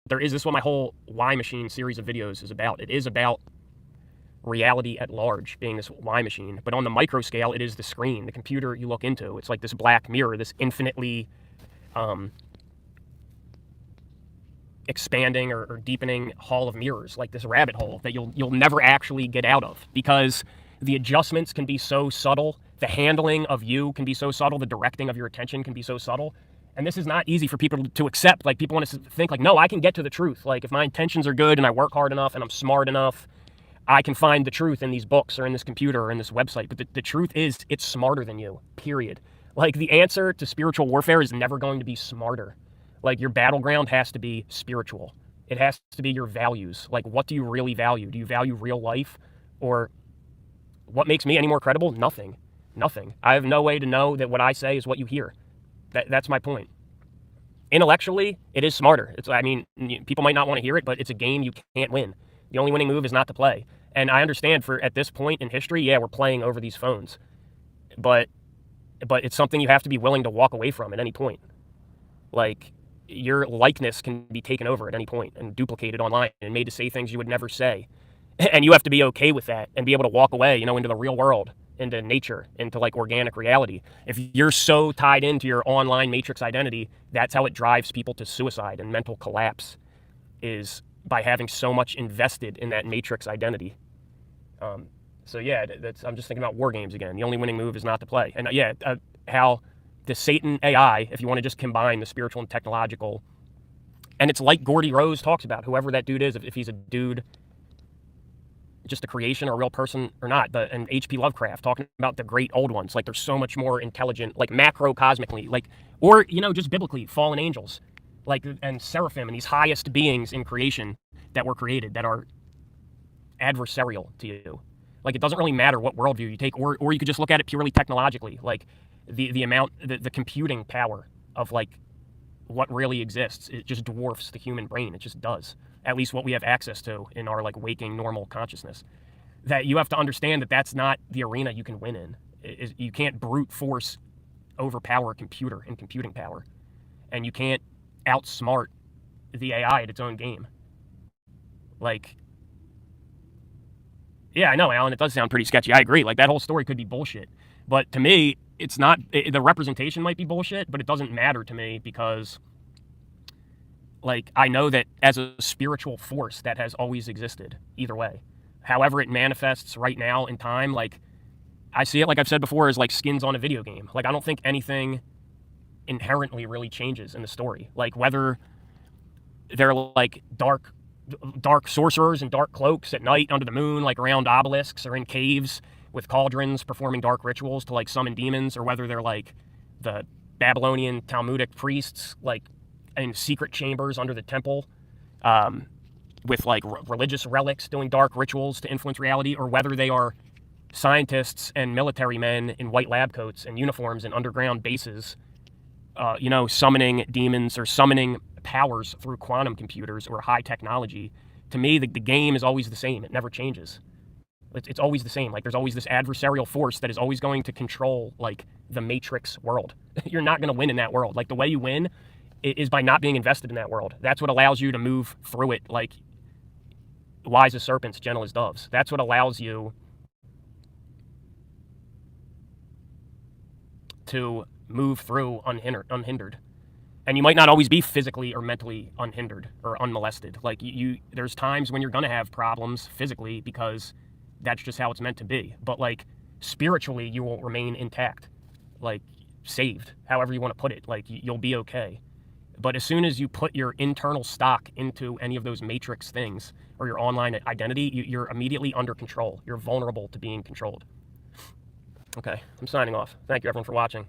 This is what my whole Y Machine series of videos is about. It is about reality at large being this Y machine, but on the micro scale, it is the screen, the computer you look into. It's like this black mirror, this infinitely expanding or deepening hall of mirrors, like this rabbit hole that you'll never actually get out of, because the adjustments can be so subtle, the handling of you can be so subtle, the directing of your attention can be so subtle. And this is not easy for people to accept. Like, people want to think like, no, I can get to the truth. Like, if my intentions are good and I work hard enough and I'm smart enough, I can find the truth in these books or in this computer or in this website. But the truth is, it's smarter than you, period. Like, the answer to spiritual warfare is never going to be smarter. Like, your battleground has to be spiritual. It has to be your values. Like, what do you really value? Do you value real life? Or what makes me any more credible? Nothing. Nothing. I have no way to know that what I say is what you hear. That's my point. Intellectually, it is smarter. I mean, people might not want to hear it, but it's a game you can't win. The only winning move is not to play. And I understand, at this point in history, yeah, we're playing over these phones. But it's something you have to be willing to walk away from at any point. Like, your likeness can be taken over at any point and duplicated online and made to say things you would never say. And you have to be okay with that and be able to walk away, into the real world, into nature, into like organic reality. If you're so tied into your online matrix identity, that's how it drives people to suicide and mental collapse, is by having so much invested in that matrix identity. So yeah, I'm just thinking about war games again. The only winning move is not to play. And how the Satan AI, if you want to just combine the spiritual and technological, and it's like Gordy Rose talks about, whoever that dude is, if he's a dude, just a creation or a real person or not, and H.P. Lovecraft talking about the great old ones, like they're so much more intelligent, like macrocosmically, like, or, just biblically, fallen angels, like, and seraphim, and these highest beings in creation that were created that are adversarial to you. Like, it doesn't really matter what worldview you take, or you could just look at it purely technologically, like the amount, the computing power of like what really exists, it just dwarfs the human brain. It just does. At least what we have access to in our like waking normal consciousness. That you have to understand that that's not the arena you can win in. You can't brute force overpower a computer and computing power. And you can't outsmart the AI at its own game. Like, yeah, I know, Alan, it does sound pretty sketchy. I agree. Like, that whole story could be bullshit. But to me, it's not. The representation might be bullshit, but it doesn't matter to me, because like, I know that as a spiritual force that has always existed either way. However it manifests right now in time, like, I see it, like I've said before, as like skins on a video game. Like, I don't think anything inherently really changes in the story. Like, whether they're like dark sorcerers in dark cloaks at night under the moon, like around obelisks, or in caves with cauldrons performing dark rituals to like summon demons, or whether they're like the Babylonian Talmudic priests, like in secret chambers under the temple, with like religious relics doing dark rituals to influence reality, or whether they are scientists and military men in white lab coats and uniforms in underground bases, summoning demons or summoning powers through quantum computers or high technology. To me, the game is always the same. It never changes. It's always the same. Like, there's always this adversarial force that is always going to control like the matrix world. You're not going to win in that world. Like, the way you win is by not being invested in that world. That's what allows you to move through it like wise as serpents, gentle as doves. That's what allows you to move through unhindered. And you might not always be physically or mentally unhindered or unmolested. Like, there's times when you're going to have problems physically, because that's just how it's meant to be. But like, spiritually, you will remain intact, like saved, however you want to put it. Like, you'll be okay. But as soon as you put your internal stock into any of those matrix things or your online identity, you're immediately under control. You're vulnerable to being controlled. Okay, I'm signing off. Thank you, everyone, for watching.